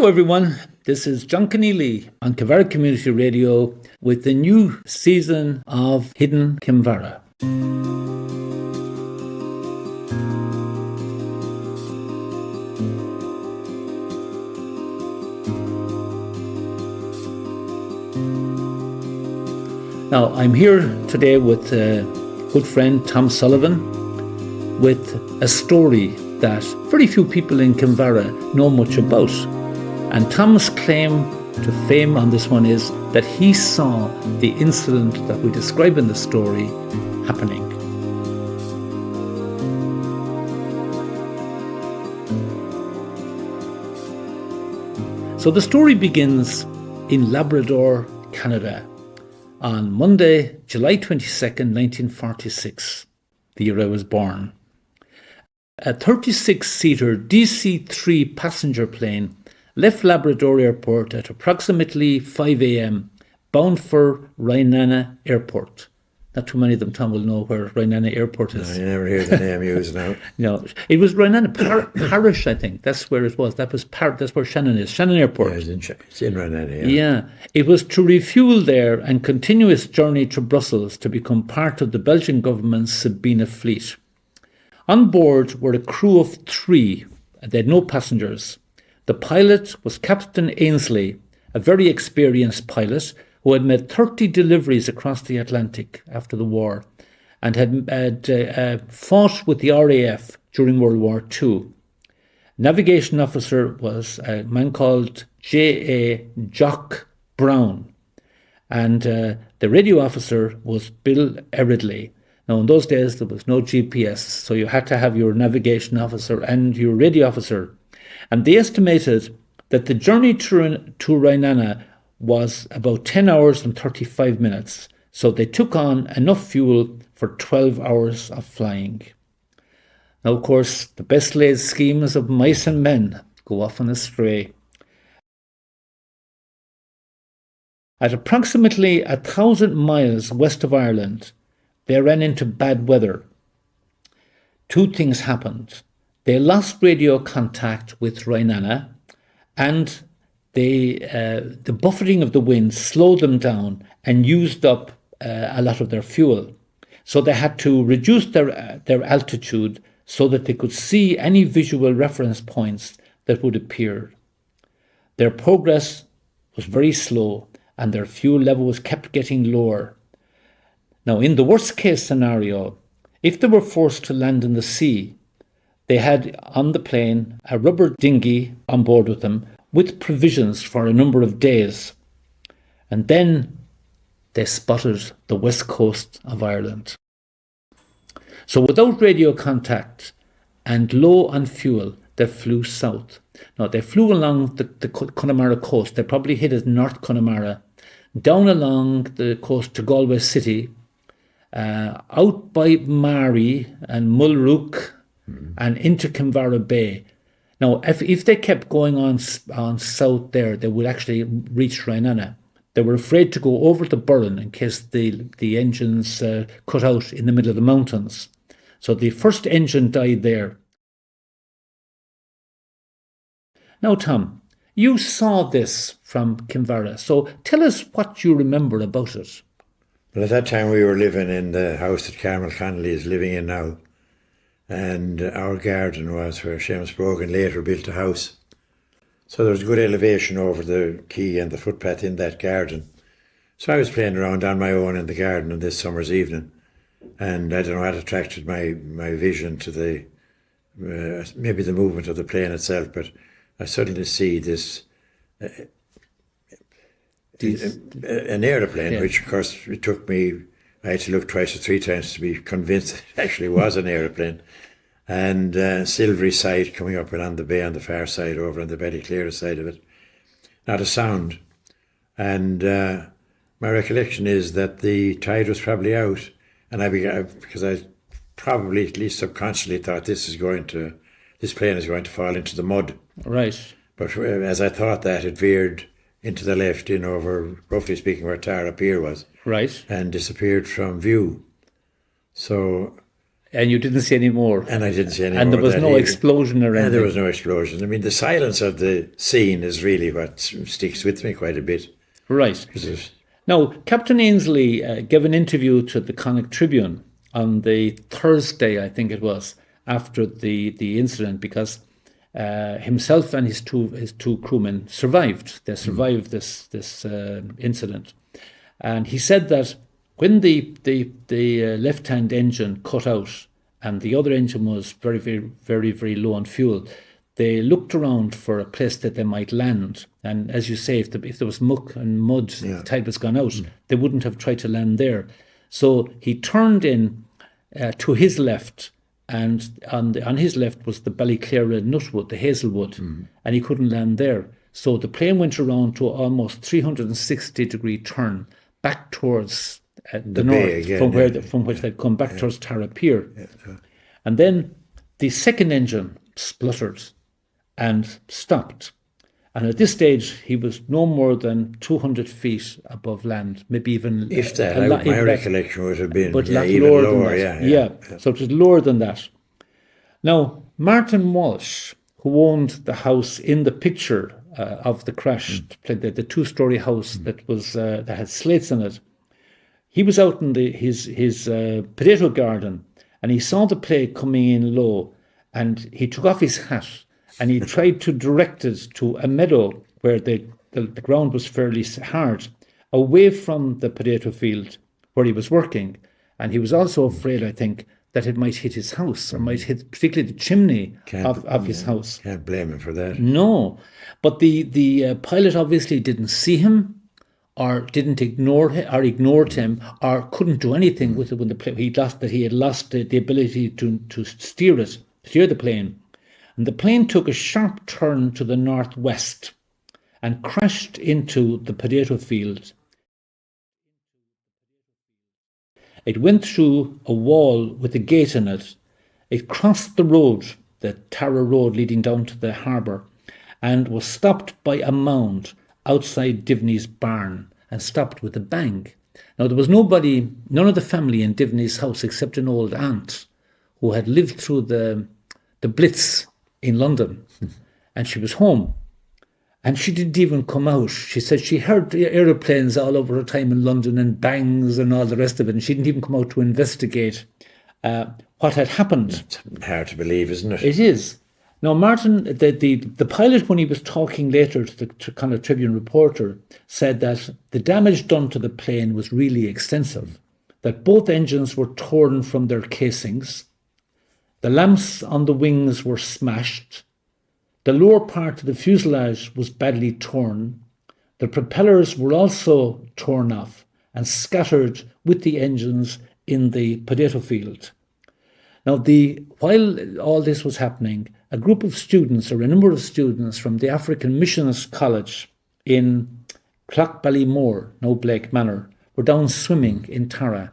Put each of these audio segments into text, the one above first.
Hello everyone, this is John Conneely on Kinvara Community Radio with the new season of Hidden Kinvara. Now I'm here today with good friend Tom Sullivan with a story that very few people in Kinvara know much about. And Tom's claim to fame on this one is that he saw the incident that we describe in the story happening. So the story begins in Labrador, Canada, on Monday, July 22nd, 1946, the year I was born. A 36-seater DC-3 passenger plane left Labrador Airport at approximately 5 a.m, bound for Rhinana Airport. Not too many of them, Tom, will know where Rhinana Airport is. No, you never hear the name used now. No, it was Rhinana Parish, I think. That's where it was. That's where Shannon is. Shannon Airport. Yeah, it's in Rhinana, yeah. Yeah. It was to refuel there and continue its journey to Brussels to become part of the Belgian government's Sabina fleet. On board were a crew of 3. They had no passengers. The pilot was Captain Ainsley, a very experienced pilot who had made 30 deliveries across the Atlantic after the war and had fought with the RAF during World War II. Navigation officer was a man called J.A. Jock Brown, and the radio officer was Bill Eridley. Now, in those days, there was no GPS, so you had to have your navigation officer and your radio officer. And they estimated that the journey to Rhinana was about 10 hours and 35 minutes. So they took on enough fuel for 12 hours of flying. Now, of course, the best laid schemes of mice and men go often astray. At approximately 1,000 miles west of Ireland, they ran into bad weather. 2 things happened. They lost radio contact with Rhinana, and the buffeting of the wind slowed them down and used up a lot of their fuel. So they had to reduce their altitude so that they could see any visual reference points that would appear. Their progress was very slow, and their fuel level was kept getting lower. Now, in the worst case scenario, if they were forced to land in the sea, they had on the plane a rubber dinghy on board with them with provisions for a number of days. And then they spotted the west coast of Ireland. So without radio contact and low on fuel, they flew south. Now, they flew along the Connemara coast. They probably hit at North Connemara, down along the coast to Galway City, out by Mari and Mulrook, and into Kinvara Bay. Now, if they kept going on south there, they would actually reach Rhinana. They were afraid to go over the Burren in case the engines cut out in the middle of the mountains. So the first engine died there. Now, Tom, you saw this from Kinvara, so tell us what you remember about it. Well, at that time we were living in the house that Carmel Connolly is living in now. And our garden was where Seamus Brogan later built a house. So there was good elevation over the quay and the footpath in that garden. So I was playing around on my own in the garden on this summer's evening. And I don't know what attracted my vision to the, maybe the movement of the plane itself, but I suddenly see this, an aeroplane, which of course it took me, I had to look twice or 3 times to be convinced it actually was an aeroplane. And silvery sight coming up and on the bay on the far side, over on the Ballyclare side of it. Not a sound. And my recollection is that the tide was probably out, and because I probably, at least subconsciously, thought this plane is going to fall into the mud. Right. But as I thought that, it veered into the left in over, roughly speaking, where Tarrea Pier was. Right. And disappeared from view. So And you didn't see any more. And I didn't see any and more. And there was no explosion or anything. And there was no explosion. I mean, the silence of the scene is really what sticks with me quite a bit. Right. Now, Captain Ainsley gave an interview to the Connacht Tribune on the Thursday, I think it was, after the incident, because himself and his two crewmen survived. They survived this incident, and he said that when the left-hand engine cut out and the other engine was very, very, very, very low on fuel, they looked around for a place that they might land. And as you say, if there was muck and mud, the tide was gone out, they wouldn't have tried to land there. So he turned in to his left, and on his left was the Ballyclare nutwood, the hazelwood, and he couldn't land there. So the plane went around to almost 360-degree turn back towards the north, again, from which they'd come back towards Tarrea Pier. And then the second engine spluttered and stopped. And at this stage, he was no more than 200 feet above land, maybe even... If that, my recollection would have been but even lower. Yeah. So it was lower than that. Now, Martin Walsh, who owned the house in the picture of the crash, the two-storey house that had slates in it, he was out in his potato garden, and he saw the plane coming in low, and he took off his hat and he tried to direct it to a meadow where the ground was fairly hard, away from the potato field where he was working. And he was also afraid, I think, that it might hit his house, or might hit particularly the chimney of his house. Can't blame him for that. No, but the pilot obviously didn't see him, or didn't ignore him, or ignored him, or couldn't do anything with it when the plane. He had lost the ability to steer the plane. And the plane took a sharp turn to the northwest and crashed into the potato field. It went through a wall with a gate in it. It crossed the road, the Tarrea Road leading down to the harbour, and was stopped by a mound outside Divney's barn, and stopped with a bang. Now, there was none of the family in Divney's house except an old aunt who had lived through the Blitz in London, and she was home, and she didn't even come out. She said she heard aeroplanes all over her time in London and bangs and all the rest of it, and she didn't even come out to investigate what had happened. It's hard to believe, isn't it? It is. Now, Martin, the pilot, when he was talking later to the Connacht Tribune reporter, said that the damage done to the plane was really extensive, that both engines were torn from their casings, the lamps on the wings were smashed, the lower part of the fuselage was badly torn, the propellers were also torn off and scattered with the engines in the potato field. Now, while all this was happening, a group of students, or a number of students from the African Missions College in Clough-Ballymore, now Blake Manor, were down swimming in Tarrea,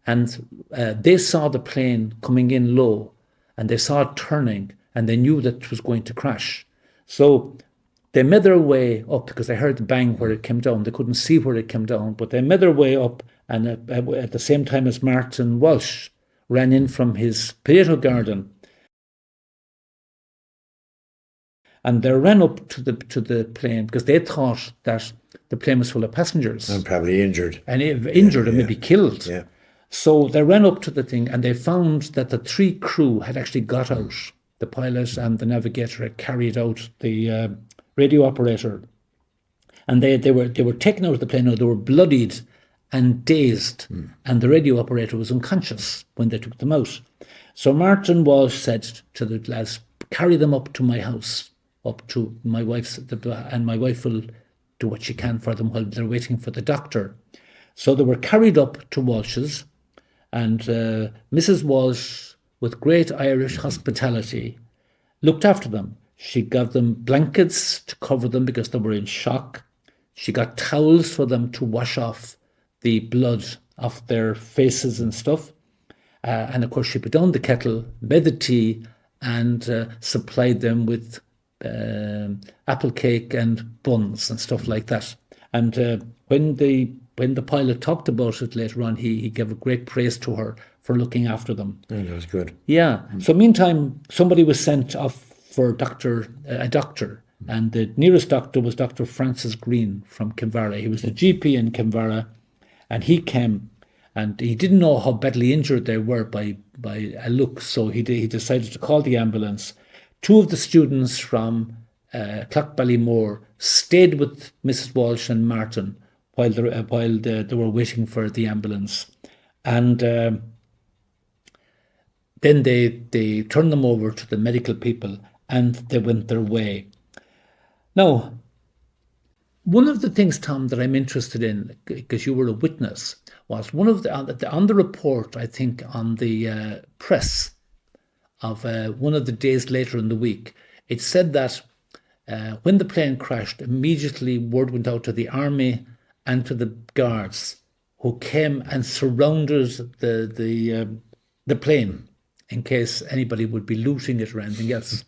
and they saw the plane coming in low, and they saw it turning, and they knew that it was going to crash. So they made their way up, because they heard the bang where it came down. They couldn't see where it came down, but they made their way up, and at the same time as Martin Walsh ran in from his potato garden, and they ran up to the plane because they thought that the plane was full of passengers. And probably injured. And maybe killed. Yeah. So they ran up to the thing, and they found that the three crew had actually got out. The pilot and the navigator had carried out the radio operator. And they were taken out of the plane. Now, they were bloodied and dazed, and the radio operator was unconscious when they took them out. So Martin Walsh said to the lads, carry them up to my house, up to my wife's, and my wife will do what she can for them while they're waiting for the doctor. So they were carried up to Walsh's, and Mrs. Walsh, with great Irish hospitality, looked after them. She gave them blankets to cover them because they were in shock. She got towels for them to wash off the blood off their faces and stuff. And of course, she put on the kettle, made the tea, and supplied them with apple cake and buns and stuff like that. And when the when the pilot talked about it later on, he gave a great praise to her for looking after them. Oh, that was good. Yeah. So meantime, somebody was sent off for a doctor, and the nearest doctor was Dr. Francis Green from Kinvara. He was the GP in Kinvara, and he came, and he didn't know how badly injured they were by a look, so he decided to call the ambulance. Two of the students from Clough-Ballymore stayed with Mrs. Walsh and Martin while they were waiting for the ambulance, and then they turned them over to the medical people, and they went their way. Now, one of the things, Tom, that I'm interested in, because you were a witness, was one of on the report, I think, on the press of one of the days later in the week, it said that when the plane crashed, immediately word went out to the army and to the guards, who came and surrounded the plane in case anybody would be looting it or anything else.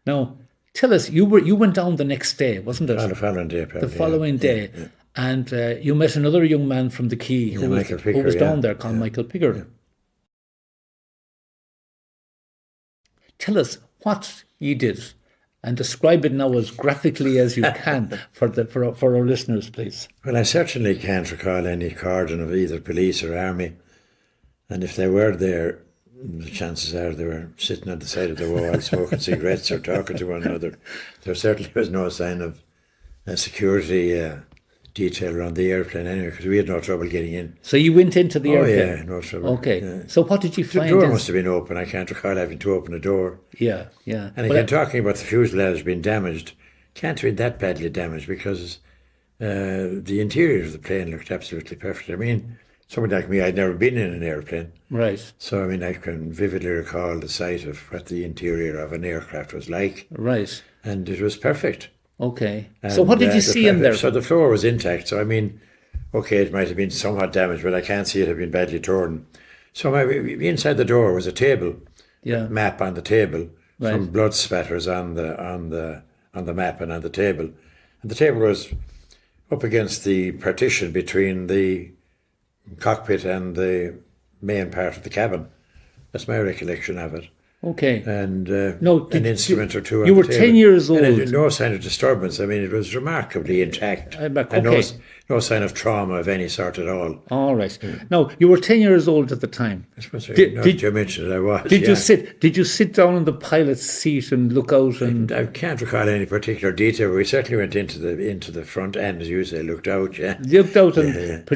Now, tell us, you went down the next day, wasn't it? The following day, probably. The following day. Yeah. And you met another young man from the Quay who was down there, called Michael Piggott. Yeah. Tell us what you did, and describe it now as graphically as you can for our listeners, please. Well, I certainly can't recall any cordon of either police or army, and if they were there, the chances are they were sitting on the side of the wall smoking cigarettes or talking to one another. There certainly was no sign of security detail around the airplane anyway, because we had no trouble getting in. So you went into the airplane? Oh yeah, no trouble. Okay. Yeah. So what did you find? The door must have been open. I can't recall having to open a door. Yeah. And again, talking about the fuselage being damaged, can't have been that badly damaged, because the interior of the plane looked absolutely perfect. I mean, somebody like me, I'd never been in an airplane. Right. So, I mean, I can vividly recall the sight of what the interior of an aircraft was like. Right. And it was perfect. Okay. And so what did you see in there? So the floor was intact. So, I mean, okay, it might have been somewhat damaged, but I can't see it had been badly torn. So inside the door was a table, map on the table, some blood spatters on the map and on the table. And the table was up against the partition between the cockpit and the main part of the cabin. That's my recollection of it. Okay. And an instrument or two on you were the table. 10 years old. And it had no sign of disturbance. I mean, it was remarkably intact. Okay. And no sign of trauma of any sort at all. All right. Now, you were 10 years old at the time. I suppose you mentioned it, I was. Did you sit down in the pilot's seat and look out? And I can't recall any particular detail, but we certainly went into the front end, as you say, looked out, Looked out and get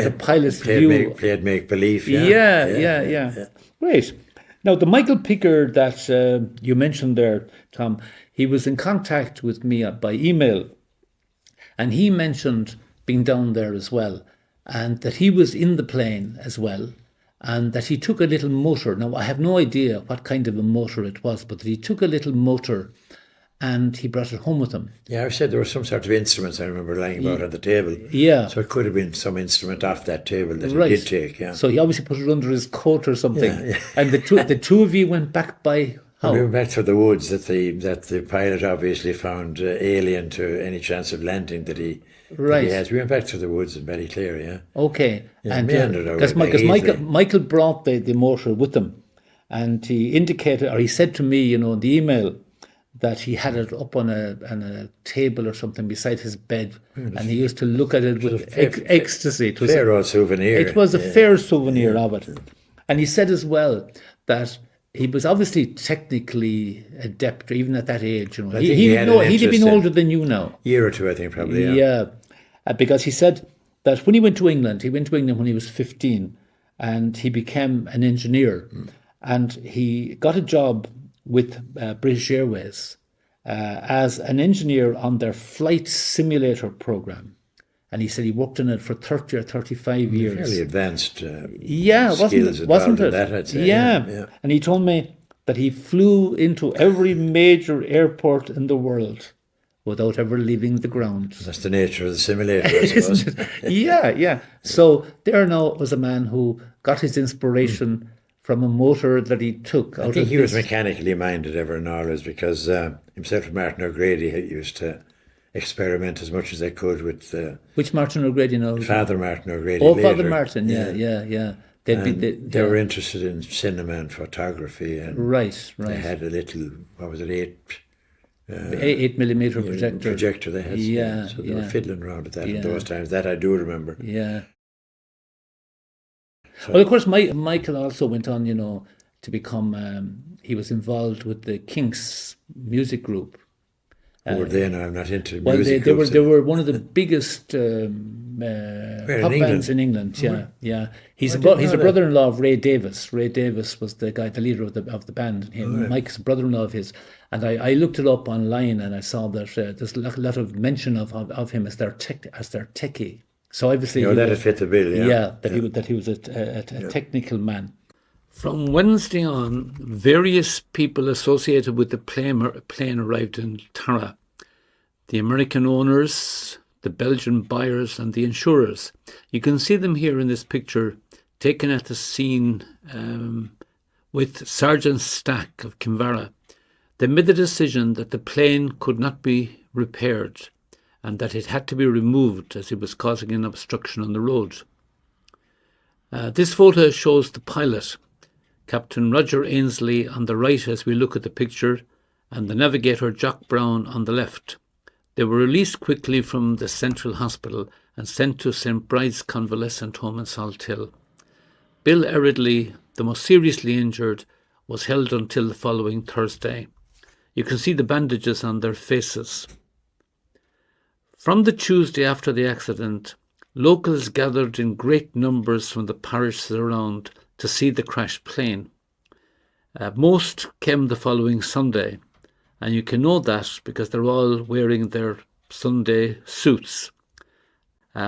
a pilot's view. Played make-believe, Yeah. Great. Now, the Michael Piggott that you mentioned there, Tom, he was in contact with me by email, and he mentioned being down there as well, and that he was in the plane as well, and that he took a little motor. Now, I have no idea what kind of a motor it was, but that he took a little motor and he brought it home with him. Yeah, I said there were some sort of instruments I remember lying about on the table. Yeah. So it could have been some instrument off that table that he did take, yeah. So he obviously put it under his coat or something. Yeah. And the two of you went back by how? We went back through the woods that the pilot obviously found alien to any chance of landing that he has. We went back through the woods in Ballyclare, yeah. Okay. Yeah, and because Michael brought the motor with him, and he indicated, or he said to me, in the email, that he had it up on a table or something beside his bed, and he used to look at it with ecstasy. It was a fair old souvenir. It was a fair souvenir of it. And he said as well that he was obviously technically adept, even at that age. He'd have been older than you now. Year or two, I think, probably, yeah. Yeah, because he said that when he went to England when he was 15, and he became an engineer, and he got a job with British Airways as an engineer on their flight simulator program. And he said he worked in it for 30 or 35 years. Fairly advanced skills wasn't it? That, I'd say. Yeah. And he told me that he flew into every major airport in the world without ever leaving the ground. That's the nature of the simulator, I suppose. Yeah. So there now was a man who got his inspiration from a motor that he took. I think he was mechanically minded ever and always, because himself and Martin O'Grady used to experiment as much as I could with Which Martin O'Grady now? Father Martin O'Grady. Oh, later. Father Martin, yeah. They were interested in cinema and photography, and right. they had a little, what was it, 8mm projector. They had, so they were fiddling around with that in those times. That I do remember. Yeah. So, well, of course, Michael also went on, to become. He was involved with the Kinks music group. who were they now? I'm not into Well, music. they were one of the biggest pop bands in England. Yeah. He's a brother-in-law of Ray Davis. Ray Davis was the leader of the band. Mike's brother-in-law of his. And I looked it up online, and I saw that there's a lot of mention of him as their techie. So obviously, that'd fit the bill. That he was a technical man. From Wednesday on, various people associated with the plane arrived in Tarrea. The American owners, the Belgian buyers, and the insurers. You can see them here in this picture, taken at the scene with Sergeant Stack of Kinvara. They made the decision that the plane could not be repaired and that it had to be removed as it was causing an obstruction on the road. This photo shows the pilot, Captain Roger Ainsley, on the right as we look at the picture, and the navigator Jock Brown on the left. They were released quickly from the Central Hospital and sent to St Bride's Convalescent Home in Salthill. Bill Eridley, the most seriously injured, was held until the following Thursday. You can see the bandages on their faces. From the Tuesday after the accident, locals gathered in great numbers from the parishes around to see the crashed plane. Most came the following Sunday, and you can know that because they're all wearing their Sunday suits.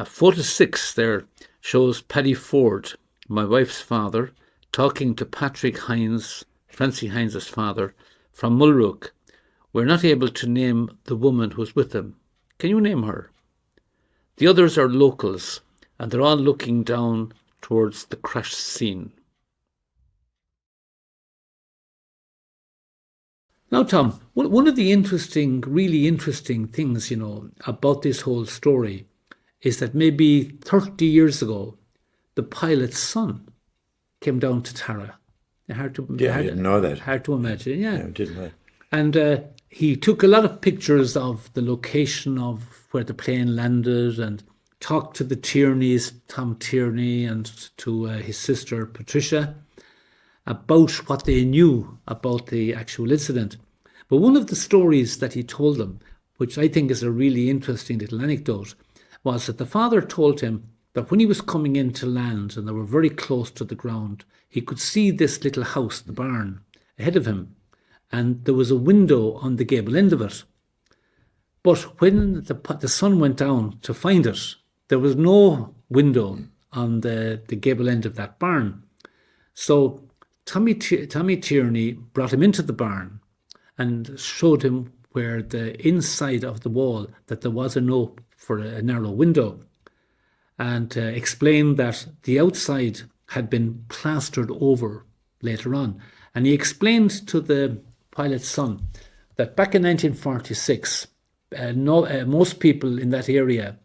Photo 6 there shows Paddy Ford, my wife's father, talking to Patrick Hines, Francie Hines' father, from Mulrook. We're not able to name the woman who's with him. Can you name her? The others are locals, and they're all looking down towards the crash scene. Now, Tom, one of the really interesting things, about this whole story is that maybe 30 years ago, the pilot's son came down to Tarrea. I didn't know that. Hard to imagine, yeah. No, didn't I? And he took a lot of pictures of the location of where the plane landed and talked to the Tierneys, Tom Tierney, and to his sister Patricia about what they knew about the actual incident. But one of the stories that he told them, which I think is a really interesting little anecdote, was that the father told him that when he was coming in to land and they were very close to the ground, he could see this little house, the barn, ahead of him, and there was a window on the gable end of it. But when the son went down to find it, there was no window on the gable end of that barn. So Tommy Tierney brought him into the barn and showed him where the inside of the wall, that there was an ope for a narrow window, and explained that the outside had been plastered over later on. And he explained to the pilot's son that back in 1946, most people in that area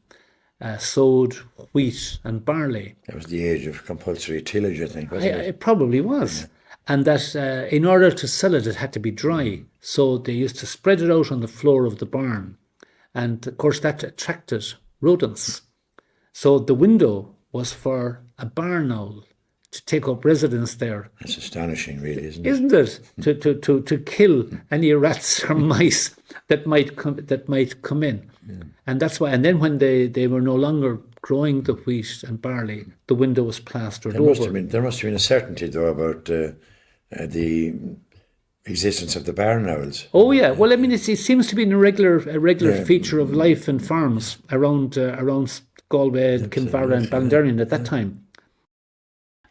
sowed wheat and barley. That was the age of compulsory tillage, I think, wasn't it? It probably was. Yeah. And that in order to sell it, it had to be dry. So they used to spread it out on the floor of the barn. And of course, that attracted rodents. So the window was for a barn owl to take up residence there. That's astonishing, really, isn't it? Isn't it? To kill any rats or mice that might come in. Yeah. And that's why. And then when they were no longer growing the wheat and barley, the window was plastered over. There must have been a certainty, though, about the existence of the barn owls. Oh yeah, well, I mean, it seems to be a regular feature of life in farms around Galway, Kinvara, and Ballinderrian at that time.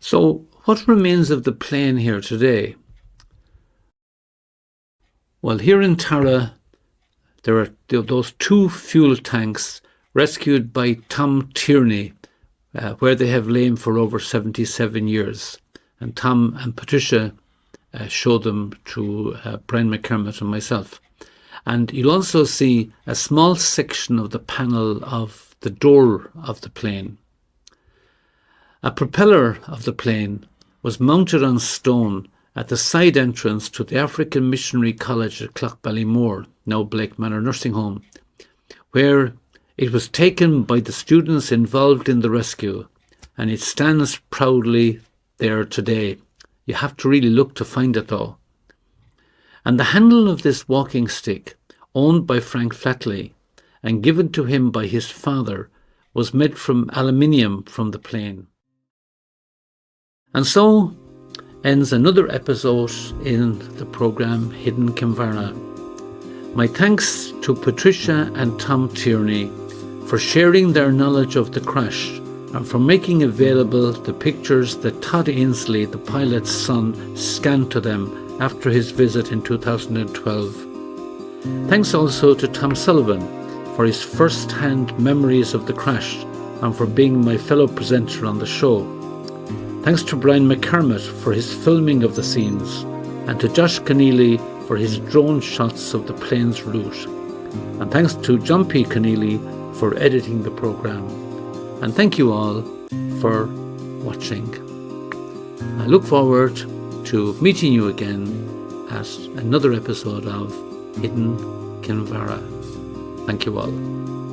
So, what remains of the plane here today? Well, here in Tarrea, there are those 2 fuel tanks rescued by Tom Tierney, where they have lain for over 77 years. And Tom and Patricia showed them to Brian McCormick and myself. And you'll also see a small section of the panel of the door of the plane. A propeller of the plane was mounted on stone at the side entrance to the African Missionary College at Clough-Ballymore, now Blake Manor Nursing Home, where it was taken by the students involved in the rescue, and it stands proudly there today. You have to really look to find it though. And the handle of this walking stick, owned by Frank Flatley and given to him by his father, was made from aluminium from the plane. And so ends another episode in the programme Hidden Kinvara. My thanks to Patricia and Tom Tierney for sharing their knowledge of the crash and for making available the pictures that Todd Ainsley, the pilot's son, scanned to them after his visit in 2012. Thanks also to Tom Sullivan for his first-hand memories of the crash and for being my fellow presenter on the show. Thanks to Brian McCarmott for his filming of the scenes, and to Josh Conneely for his drone shots of the plane's route. And thanks to John P. Conneely for editing the programme. And thank you all for watching. I look forward to meeting you again at another episode of Hidden Kinvara. Thank you all.